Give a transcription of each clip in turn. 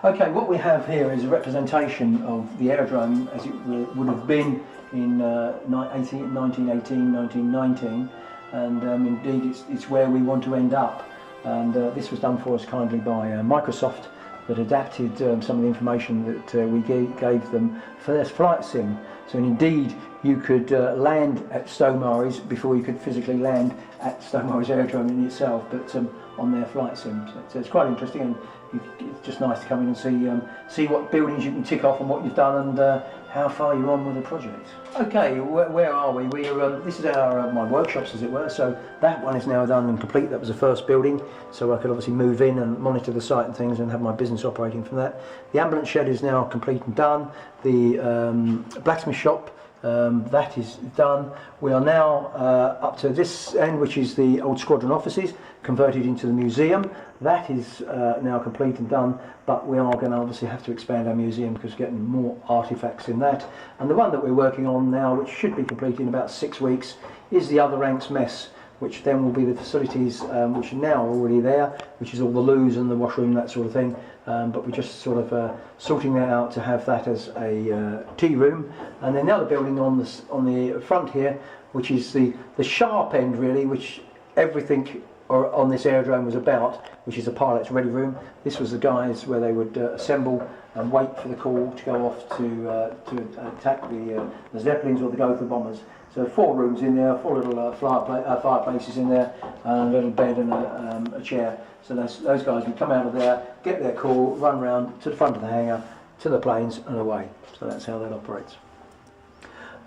Okay, what we have here is a representation of the aerodrome as it would have been in 1918, 1919, and indeed it's where we want to end up. And this was done for us kindly by Microsoft, that adapted some of the information that we gave them for their flight sim. So indeed you could land at Stow Maries before you could physically land at Stow Maries Aerodrome in itself, but on their flight sim. So it's quite interesting, and it's just nice to come in and see what buildings you can tick off and what you've done, and how far you're on with the project. Okay, where are we? This is my workshops, as it were. So that one is now done and complete. That was the first building, so I could obviously move in and monitor the site and things and have my business operating from that. The ambulance shed is now complete and done. The blacksmith shop, that is done. We are now up to this end, which is the old Squadron offices, converted into the museum. That is now complete and done, but we are going to obviously have to expand our museum because we're getting more artefacts in that. And the one that we're working on now, which should be complete in about 6 weeks, is the other ranks mess, which then will be the facilities which are now already there, which is all the loos and the washroom, that sort of thing. But we're just sort of sorting that out to have that as a tea room. And then the other building on the front here, which is the sharp end really, which everything on this aerodrome was about, which is a pilot's ready room. This was the guys where they would assemble and wait for the call to go off to attack the Zeppelins or the Gotha bombers. So 4 rooms in there, 4 little fireplaces in there, and a little bed and a chair. So those guys would come out of there, get their call, run round to the front of the hangar, to the planes and away. So that's how that operates.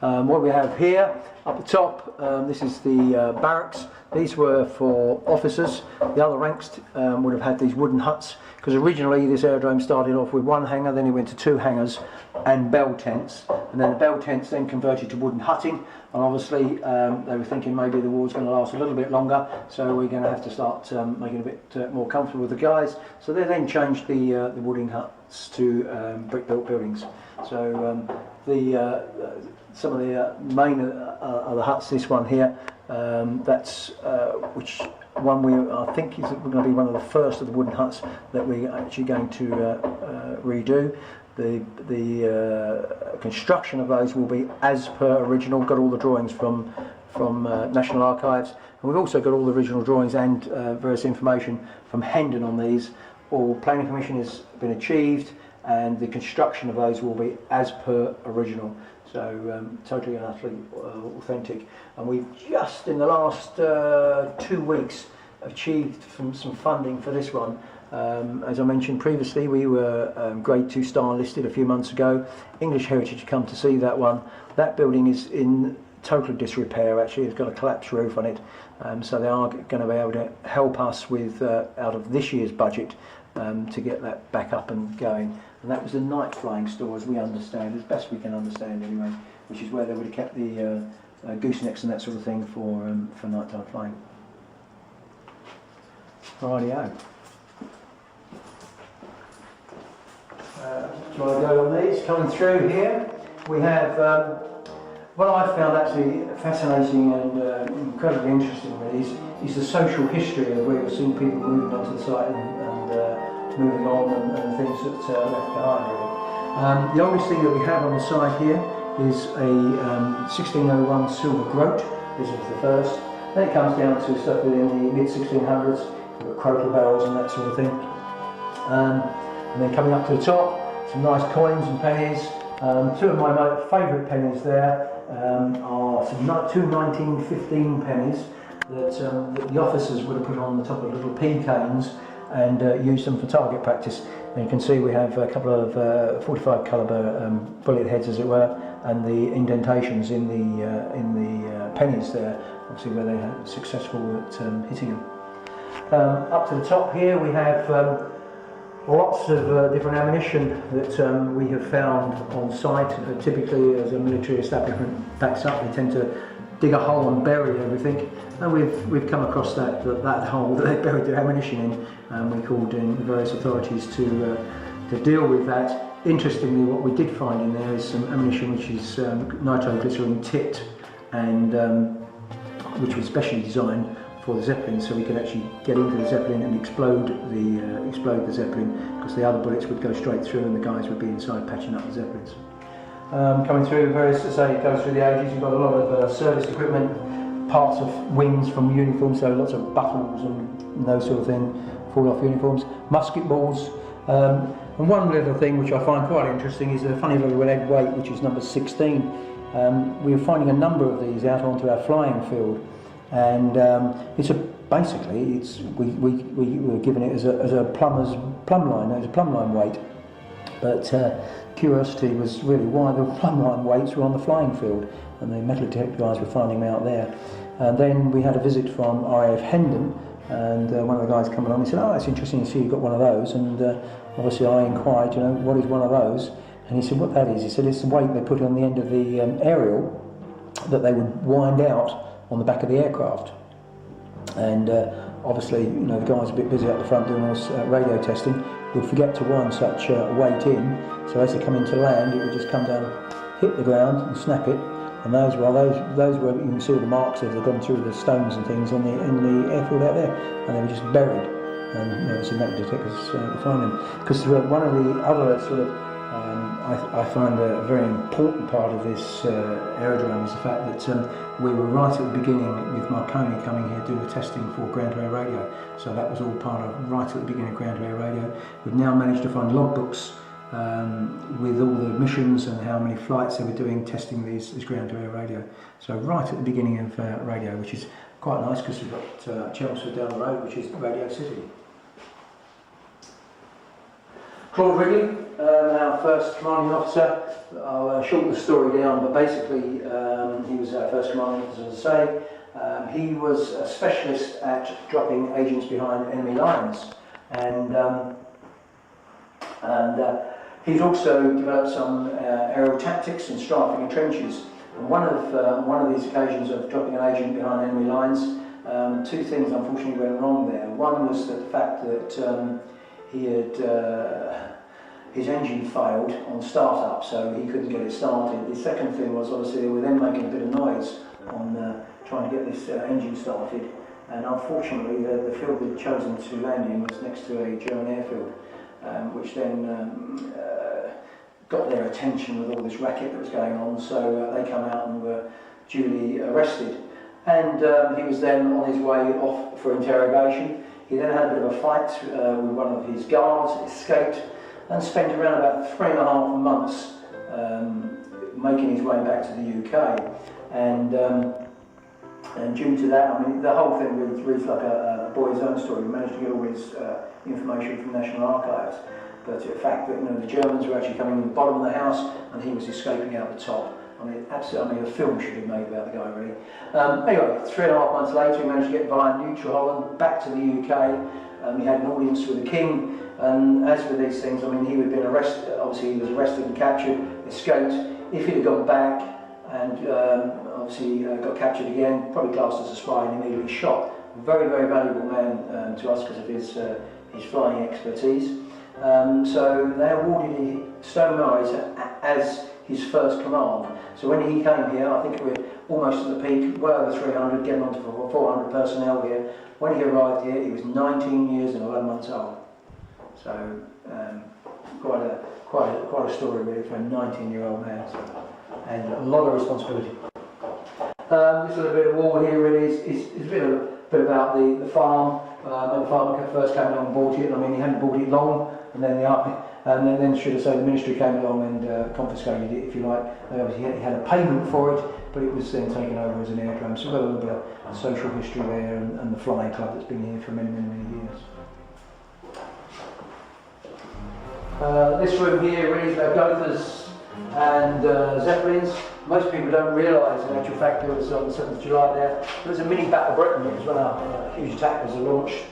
What we have here, up the top, this is the barracks. These were for officers. The other ranks would have had these wooden huts, because originally this aerodrome started off with 1 hangar, then it went to 2 hangars and bell tents, and then the bell tents then converted to wooden hutting, and obviously they were thinking maybe the war's going to last a little bit longer, so we're going to have to start making it a bit more comfortable with the guys. So they then changed the wooden huts to brick-built buildings. So some of the main are the huts. This one here, that's which one I think is going to be one of the first of the wooden huts that we're actually going to redo. The construction of those will be as per original. Got all the drawings from National Archives, and we've also got all the original drawings and various information from Hendon on these. All planning permission has been achieved, and the construction of those will be as per original. So totally and utterly authentic. And we've just in the last 2 weeks achieved some funding for this one. As I mentioned previously, we were grade 2 star listed a few months ago. English Heritage come to see that one. That building is in total disrepair actually. It's got a collapsed roof on it. So they are going to be able to help us with out of this year's budget to get that back up and going. And that was the night flying store, as we understand, as best we can understand anyway, which is where they would have kept the goosenecks and that sort of thing for nighttime flying. Rightio. Do you want to go on these? Coming through here, we have what I found actually fascinating and incredibly interesting with these is the social history of where we're seeing people moving onto the site and moving on and things that are left behind really. The oldest thing that we have on the side here is a 1601 silver groat. This is the first. Then it comes down to stuff within the mid-1600s, we've got crotal bells and that sort of thing. And then coming up to the top, some nice coins and pennies. 2 of my favourite pennies there are two 1915 pennies that the officers would have put on the top of little pea canes and used them for target practice. And you can see we have a couple of 45 calibre bullet heads, as it were, and the indentations in the pennies there, obviously where they were successful at hitting them. Up to the top here we have lots of different ammunition that we have found on site. Typically, as a military establishment backs up, they tend to dig a hole and bury everything. And we've come across that hole that they buried their ammunition in, and we called in the various authorities to deal with that. Interestingly, what we did find in there is some ammunition which is nitroglycerin tipped, and which was specially designed for the Zeppelin, so we could actually get into the Zeppelin and explode the Zeppelin, because the other bullets would go straight through and the guys would be inside patching up the Zeppelins. Coming through various, as I say, it goes through the ages. You've got a lot of service equipment, parts of wings from uniforms, so lots of buckles and those sort of thing fall off uniforms, musket balls. And one little thing which I find quite interesting is a funny little lead weight, which is number 16. We were finding a number of these out onto our flying field, and we were given it as a plumber's plumb line. It was a plumb line weight, but curiosity was really why the plumb line weights were on the flying field, and the metal detector guys were finding them out there. And then we had a visit from RAF Hendon, and one of the guys come along and said, "Oh, that's interesting to see you've got one of those." And obviously I inquired, you know, what is one of those? And he said, "What that is?" He said, "It's the weight they put on the end of the aerial that they would wind out on the back of the aircraft." And obviously, you know, the guys a bit busy up the front doing all this radio testing would forget to wind such weight in, so as they come into land it would just come down, hit the ground and snap it. And those were, you can see all the marks as they've gone through the stones and things in the airfield out there, and they were just buried. And you know, so metal detectors would find them. Because one of the other sort of I find a very important part of this aerodrome is the fact that we were right at the beginning with Marconi coming here doing the testing for ground-to-air radio. So that was all part of right at the beginning of ground-to-air radio. We've now managed to find logbooks with all the missions and how many flights they were doing testing this ground-to-air radio. So right at the beginning of radio, which is quite nice because we've got Chelmsford down the road, which is Radio City. Claude Wrigley, our first commanding officer. I'll shorten the story down, but basically he was our first commanding officer, as I say. He was a specialist at dropping agents behind enemy lines, and he's also developed some aerial tactics and strafing in trenches. And one of these occasions of dropping an agent behind enemy lines, two things unfortunately went wrong there. One was the fact that he had his engine failed on start-up, so he couldn't get it started. The second thing was obviously they were then making a bit of noise on trying to get this engine started, and unfortunately the field they'd chosen to land in was next to a German airfield, which then got their attention with all this racket that was going on, so they come out and were duly arrested. And he was then on his way off for interrogation. He then had a bit of a fight with one of his guards, escaped, and spent around about 3.5 months making his way back to the UK. And due to that, I mean, the whole thing reads like a boy's own story. We managed to get all his information from National Archives, but the fact that, you know, the Germans were actually coming in the bottom of the house and he was escaping out the top. I mean, absolutely, a film should be made about the guy, really. Anyway, 3.5 months later, we managed to get via Neutral Holland back to the UK. We had an audience with the King, and as with these things, I mean, he had been arrested. Obviously, he was arrested and captured, escaped. If he'd have gone back and obviously got captured again, probably classed as a spy and immediately shot. Very, very valuable man to us because of his flying expertise. So they awarded Stow Maries as his first command. So when he came here, I think we were almost at the peak, well over 300, getting on to 400 personnel here. When he arrived here, he was 19 years and 11 months old. So quite a story really for a 19-year-old man, and a lot of responsibility. This little bit of wall here really is a bit about the farm. When the farmer first came along and bought it, I mean, he hadn't bought it long, and then the army, and then should I say, the ministry came along and confiscated it, if you like. Obviously he had a payment for it, but it was then taken over as an aerodrome. So we've got a little bit of social history there, and the flying club that's been here for many, many, many years. This room here really is about Gothas and Zeppelins. Most people don't realise, in actual fact, it was on the 7th of July there was a mini Battle of Britain. It was when a huge attack was launched,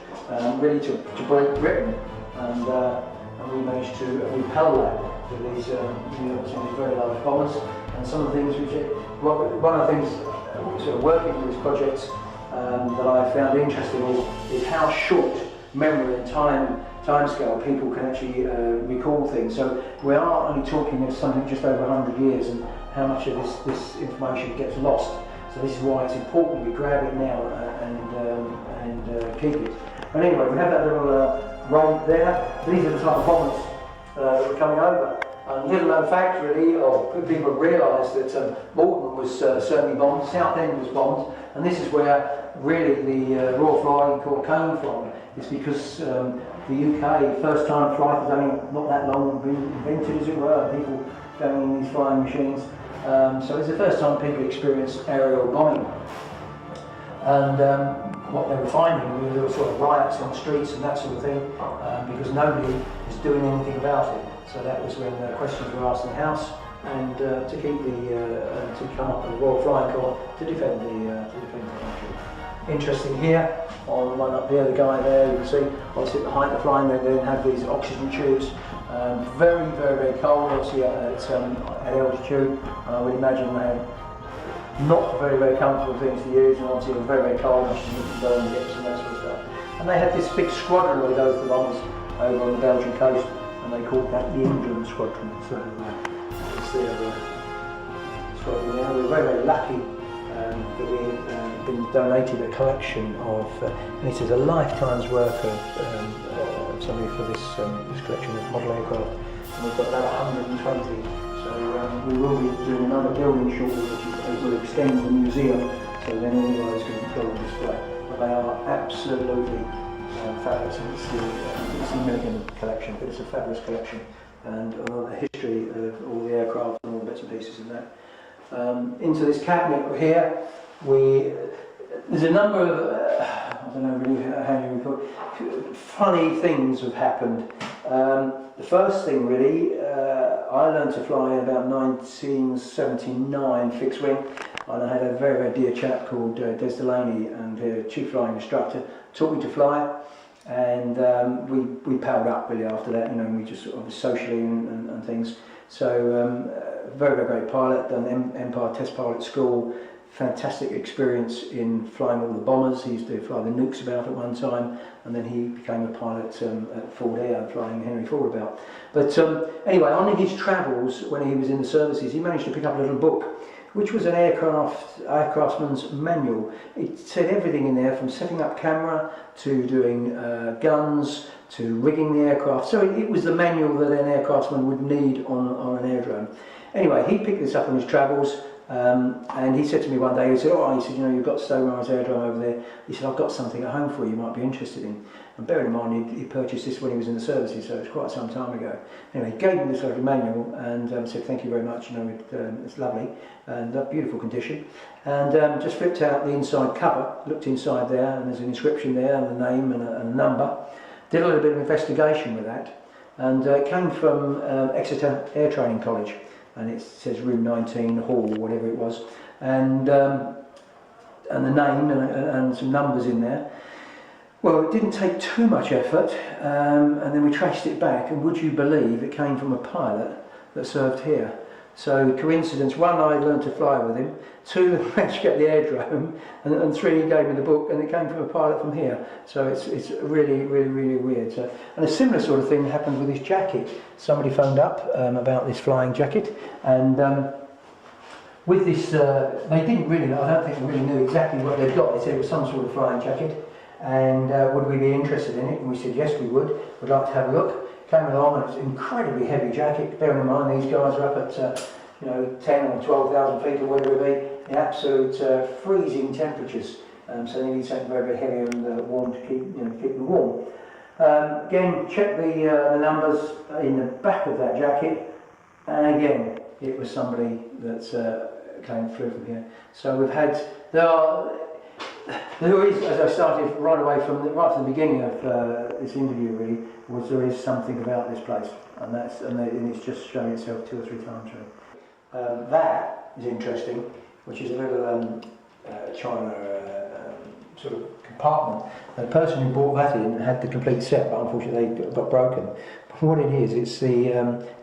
really to break Britain, and we managed to repel that with these very large bombers. And some of the things one of the things sort of working with these projects that I found interesting is how short memory and timescale people can actually recall things. So we are only talking of something just over 100 years, and how much of this information gets lost. So this is why it's important we grab it now and keep it. But anyway, we have that little road there. These are the type of bombers that were coming over. Little known fact really, or people realise that Morton was certainly bombed, Southend was bombed, and this is where really the Royal Flying Corps came from. It's because the UK first time flight was only not that long been invented, as it were, people going in these flying machines. So it's the first time people experienced aerial bombing. And what they were finding, there were sort of riots on the streets and that sort of thing, because nobody was doing anything about it. So that was when questions were asked in the House, and to keep to come up with the Royal Flying Corps to defend the country. Interesting here, on one up there, the guy there, you can see, obviously at the height of flying, they then have these oxygen tubes. Very, very, very cold, obviously at altitude. I would imagine they had not very, very comfortable things to use, and obviously it was very, very cold, and you can burn the hips and that sort of stuff. And they had this big squadron of those bombers over on the Belgian coast, and they called that the England Squadron. So it's their squadron now. We were very, very lucky that we had been donated a collection of, and this is a lifetime's work of somebody for this collection of model aircraft, and we've got about 120. So we will be doing another building shortly, which will extend the museum, so then all those can go on display. But they are absolutely fabulous. It's the American collection, but it's a fabulous collection, and the history of all the aircraft and all the bits and pieces in that. Into this cabinet here, there's a number of I don't know really how you would call it, funny things have happened. The first thing really, I learned to fly in about 1979 fixed wing, and I had a very, very dear chap called Des Delaney, and the chief flying instructor taught me to fly, and we powered up really after that, you know, and we just sort of socially and things. So very, very great pilot, done Empire Test Pilot School, fantastic experience in flying all the bombers. He used to fly the nukes about at one time, and then he became a pilot at Ford Air, flying Henry Ford about. But anyway, on his travels when he was in the services, he managed to pick up a little book, which was an aircraftsman's manual. It said everything in there, from setting up camera to doing guns to rigging the aircraft. So it was the manual that an aircraftsman would need on an aerodrome. Anyway, he picked this up on his travels. And he said to me one day, he said, you know, you've got Stow Maries Aerodrome over there. He said, I've got something at home for you might be interested in. And bearing in mind, he purchased this when he was in the services, so it's quite some time ago. Anyway, he gave me this little manual and said, thank you very much, you know, it's lovely and beautiful condition. And just flipped out the inside cover, looked inside there, and there's an inscription there, and a name and a number. Did a little bit of investigation with that, and it came from Exeter Air Training College. And it says room 19, hall, whatever it was, and the name and some numbers in there. Well, it didn't take too much effort, and then we traced it back, and would you believe it came from a pilot that served here. So coincidence, one, I learned to fly with him, two, I managed to get the aerodrome, and three, he gave me the book, and it came from a pilot from here. So it's really, really, really weird. So, and a similar sort of thing happened with his jacket. Somebody phoned up about this flying jacket, and with this, they didn't really, I don't think they really knew exactly what they'd got. They said it was some sort of flying jacket, and would we be interested in it? And we said yes, we would. We'd like to have a look. Came along, and it's an incredibly heavy jacket. Bearing in mind these guys are up at 10 or 12,000 feet or whatever it be, in absolute freezing temperatures. So they need something very, very heavy and warm to keep them warm. Again, check the numbers in the back of that jacket, and again it was somebody that came through from here. So we've had there is, as I started right away from the beginning of this interview, really, there is something about this place, and it's just showing itself 2 or 3 times. Really. That is interesting, which is a little China sort of compartment. The person who brought that in had the complete set, but unfortunately it got broken. But what it is, it's the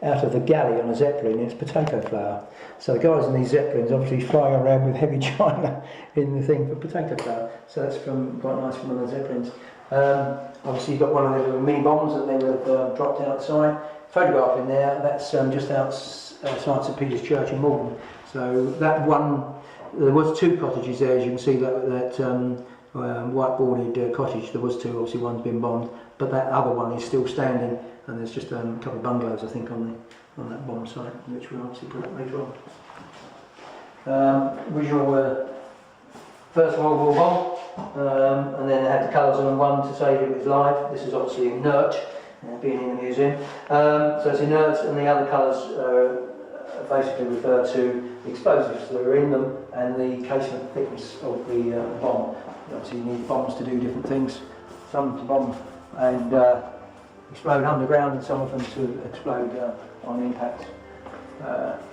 out of the galley on a Zeppelin, it's potato flour. So the guys in these Zeppelins obviously flying around with heavy china in the thing for potato flour. So that's quite nice from one of the Zeppelins. Obviously you've got one of the little mini bombs that they would have dropped outside. Photograph in there, that's just outside St Peter's Church in Malden. So that one There was 2 cottages there, as you can see, that white boarded cottage. There was 2, obviously one's been bombed, but that other one is still standing, and there's just a couple of bungalows, I think, on that bomb site, which we'll obviously put up later on. Original First World War bomb, and then it had the colours on one to say it was live. This is obviously inert, being in the museum. So it's inert, and the other colours basically refer to the explosives that are in them and the casement thickness of the bomb. Obviously you need bombs to do different things, some to bomb and explode underground, and some of them to explode on impact.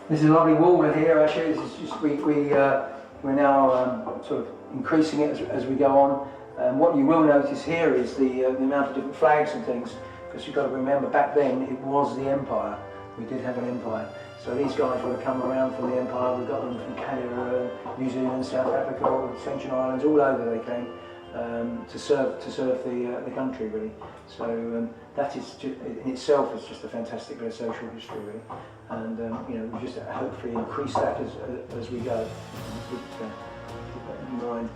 This is a lovely wall here actually. This is just, we're now sort of increasing it as we go on. What you will notice here is the amount of different flags and things, because you've got to remember back then it was the Empire. We did have an empire. So these guys would have come around from the Empire. We've got them from Canada, New Zealand, South Africa, all the Ascension Islands, all over they came to serve the country really. So that is in itself is just a fantastic bit of social history really, and you know, we just hopefully increase that as we go. Keep that in mind.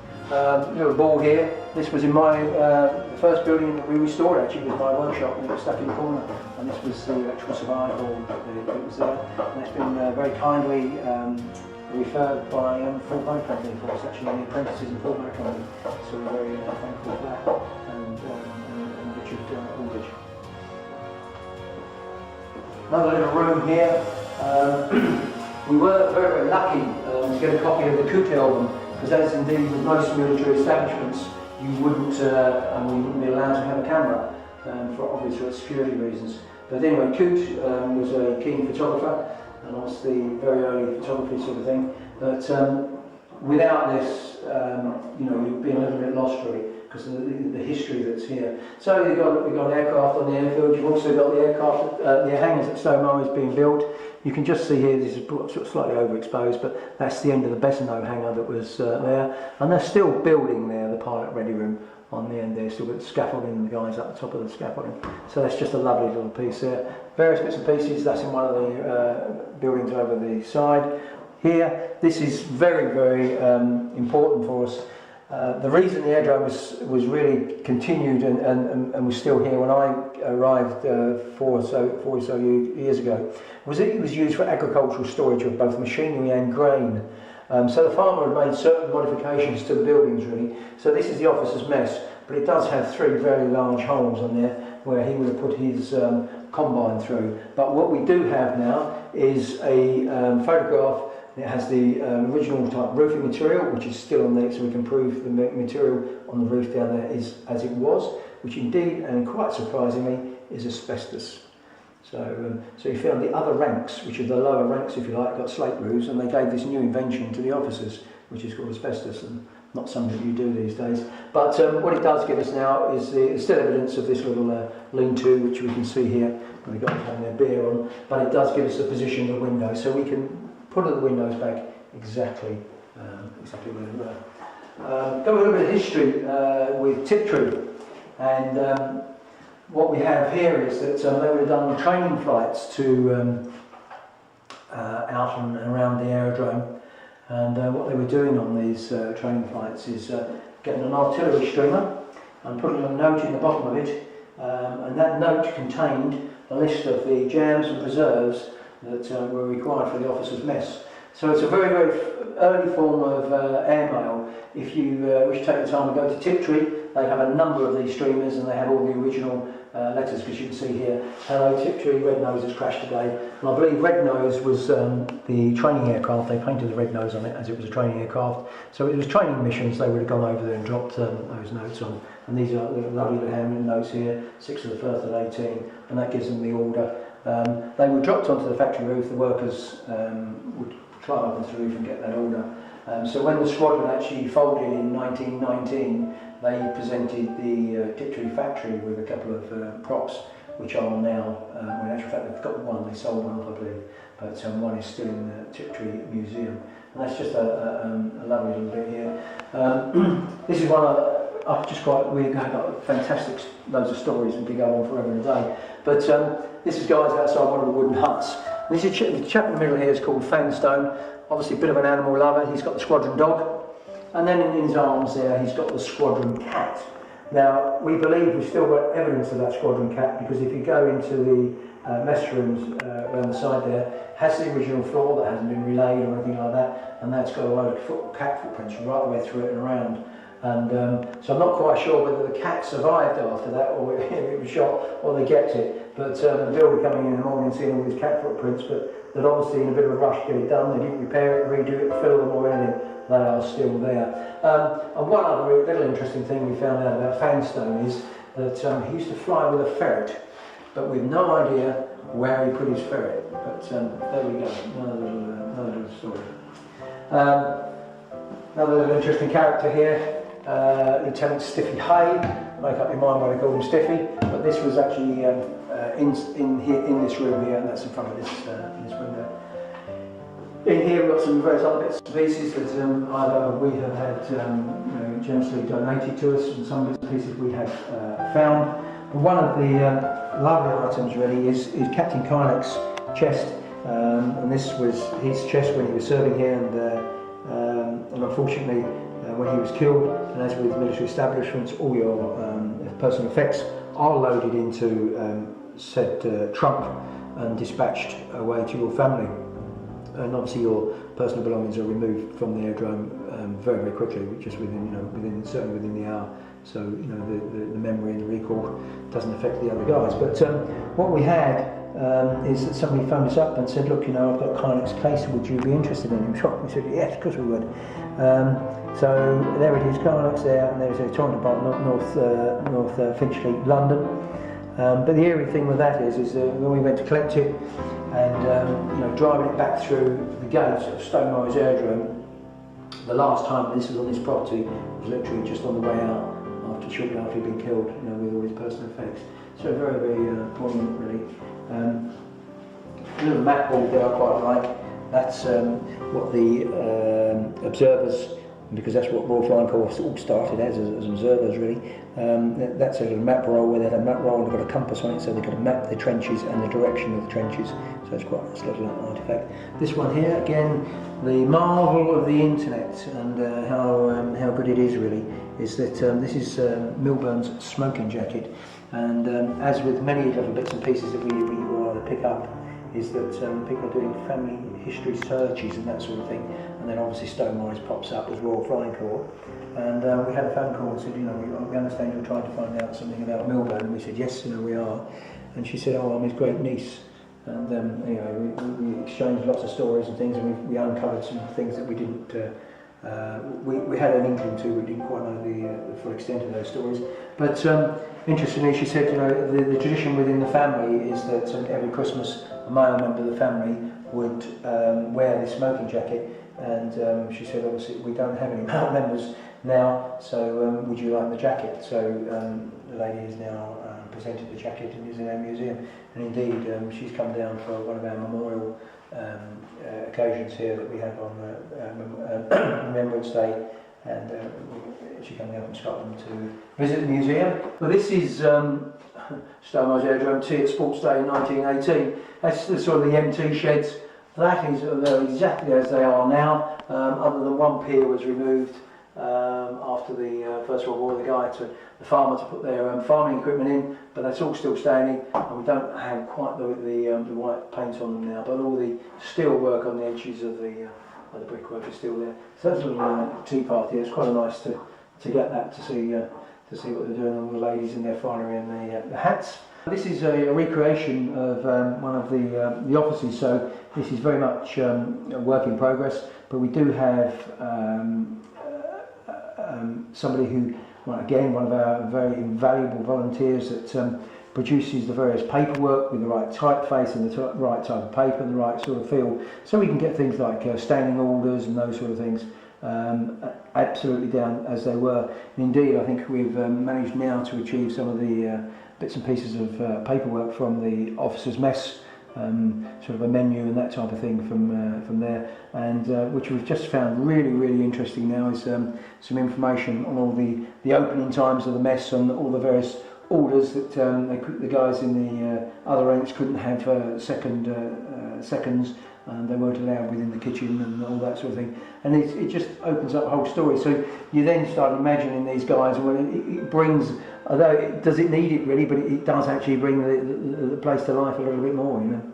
Little ball here. This was in my the first building that we restored actually was my workshop, and it was stuck in the corner. And this was the electrical survival hall that was there. And it's been very kindly referred by Fort Boat Company for us, actually, the apprentices in Fort Boat Company. So we're very thankful for that. And Richard Aldridge. Another little room here. We were very, very lucky to get a copy of the Coote album, because as indeed with most military establishments, you wouldn't, and we wouldn't be allowed to have a camera for obvious security reasons. But anyway, Coote was a keen photographer, and obviously very early photography sort of thing. But without this, you know, you'd be a little bit lost really, because of the history that's here. So we've got aircraft on the airfield. You've also got the aircraft, the hangars at Stow Maries being built. You can just see here, this is sort of slightly overexposed, but that's the end of the Besino hangar that was there. And they're still building there, the pilot ready room on the end there, still got the scaffolding and the guys up the top of the scaffolding. So that's just a lovely little piece there. Various bits and pieces, that's in one of the buildings over the side. Here, this is very, very important for us. The reason the aerodrome was really continued and was still here when I arrived 40 or so years ago was it was used for agricultural storage of both machinery and grain. So the farmer had made certain modifications to the buildings really. So this is the officer's mess, but it does have 3 very large holes on there where he would have put his combine through. But what we do have now is a photograph. It has the original type roofing material, which is still on there, so we can prove the material on the roof down there is as it was, which indeed, and quite surprisingly, is asbestos. So, so you found the other ranks, which are the lower ranks, if you like, got slate roofs, and they gave this new invention to the officers, which is called asbestos, and not something that you do these days. But what it does give us now is still evidence of this little lean-to, which we can see here. We've got them their beer on, but it does give us the position of the window, so we can put the windows back exactly where they were. Got a little bit of history with Tiptree, and what we have here is that they would have done training flights to out and around the aerodrome, and what they were doing on these training flights is getting an artillery streamer and putting a note in the bottom of it, and that note contained a list of the jams and preserves that were required for the officers' mess. So it's a very, very early form of airmail. If you wish to take the time to go to Tiptree, they have a number of these streamers, and they have all the original letters, because you can see here, hello Tiptree, Red Nose has crashed today. And I believe Red Nose was the training aircraft. They painted the red nose on it as it was a training aircraft. So it was training missions. They would have gone over there and dropped those notes on. And these are lovely little handwritten notes here, 6 of the 1st of 18, and that gives them the order. They were dropped onto the factory roof. The workers would climb up onto the roof and get that order. So when the squadron actually folded in 1919, they presented the Tiptree factory with a couple of props, which are now, well, in actual fact they've got one, they sold one off I believe, but one is still in the Tiptree Museum. And that's just a lovely little bit here. This is one we've got fantastic loads of stories and could go on forever and a day. But this is guys outside one of the wooden huts. This is the chap in the middle here is called Fanstone, obviously a bit of an animal lover. He's got the Squadron dog, and then in his arms there he's got the Squadron cat. Now we believe we've still got evidence of that Squadron cat, because if you go into the mess rooms around the side there, has the original floor that hasn't been relayed or anything like that, and that's got a load of cat footprints right the way through it and around. And so I'm not quite sure whether the cat survived after that, or if it was shot, or they kept it. But the builder coming in the morning and seeing all these cat footprints, but they'd obviously in a bit of a rush to get it done. They didn't repair it, redo it, fill them or anything. They are still there. And one other little interesting thing we found out about Fanstone is that he used to fly with a ferret, but we've no idea where he put his ferret. But there we go, another little story. Another little interesting character here. Lieutenant Stiffy Hay. Make up your mind why they call him Stiffy, but this was actually in this room here, and that's in front of this window. In here we've got some various other bits and pieces that either we have had generously donated to us, and some bits and pieces we have found. But one of the lovely items really is Captain Kynek's chest, and this was his chest when he was serving here, and unfortunately when he was killed, and as with military establishments, all your personal effects are loaded into said trunk and dispatched away to your family. And obviously your personal belongings are removed from the aerodrome very, very quickly, just certainly within the hour. So the memory and the recall doesn't affect the other guys. But what we had is that somebody phoned us up and said, look, I've got Kynek's case, would you be interested in him? We said, yes, of course we would. So there it is, Kynek's there, and there's a Torrent Department, North Finchley, London. But the eerie thing with that is when we went to collect it, and driving it back through the gates of Stow Maries Aerodrome, the last time this was on this property was literally just on the way out, shortly after he'd been killed, with all his personal effects. So very, very poignant, really. A little map board there I quite like. That's what the observers, because that's what Royal Flying Corps all started as observers, really. That's a little map roll where they had a map roll and they've got a compass on it, so they've got to map the trenches and the direction of the trenches. So it's quite a nice little artefact. This one here, again, the marvel of the internet and how good it is, really, is that this is Milburn's smoking jacket. And as with many little bits and pieces that we will either pick up, is that people are doing family history searches and that sort of thing, and then obviously Stow Maries pops up as Royal Flying Corps. And we had a phone call and said, we understand you're trying to find out something about Milburn, and we said, yes, we are. And she said, oh, I'm his great niece. And we exchanged lots of stories and things, and we uncovered some things that we didn't, we had an inkling to, we didn't quite know the full extent of those stories. But interestingly, she said, the tradition within the family is that every Christmas a male member of the family would wear this smoking jacket, and she said, obviously we don't have any male members now, so would you like the jacket? So the lady has now presented the jacket and is in our museum, and indeed she's come down for one of our memorial occasions here that we have on Remembrance Day, and she came down from Scotland to visit the museum. Well, this is Stow Maries Aerodrome Tea at Sports Day in 1918. That's the sort of the MT sheds. That is exactly as they are now, other than one pier was removed after the First World War. The farmer to put their farming equipment in, but that's all still standing, and we don't have quite the white paint on them now, but all the steel work on the edges of the brickwork is still there. So that's a little tea party. It's quite nice to get that, to see what they're doing, all the ladies in their finery and the hats. This is a recreation of one of the offices, so this is very much a work in progress, but we do have somebody who, again, one of our very invaluable volunteers that produces the various paperwork with the right typeface and the right type of paper and the right sort of feel, so we can get things like standing orders and those sort of things absolutely down as they were. And indeed, I think we've managed now to achieve some of the bits and pieces of paperwork from the officers' mess, sort of a menu and that type of thing from there, and which we've just found really, really interesting now is some information on all the opening times of the mess and all the various orders that the guys in the other ranks couldn't have seconds, and they weren't allowed within the kitchen and all that sort of thing. And it just opens up a whole story. So you then start imagining these guys, well, it brings, although does it need it really, but it does actually bring the place to life a little bit more, you know.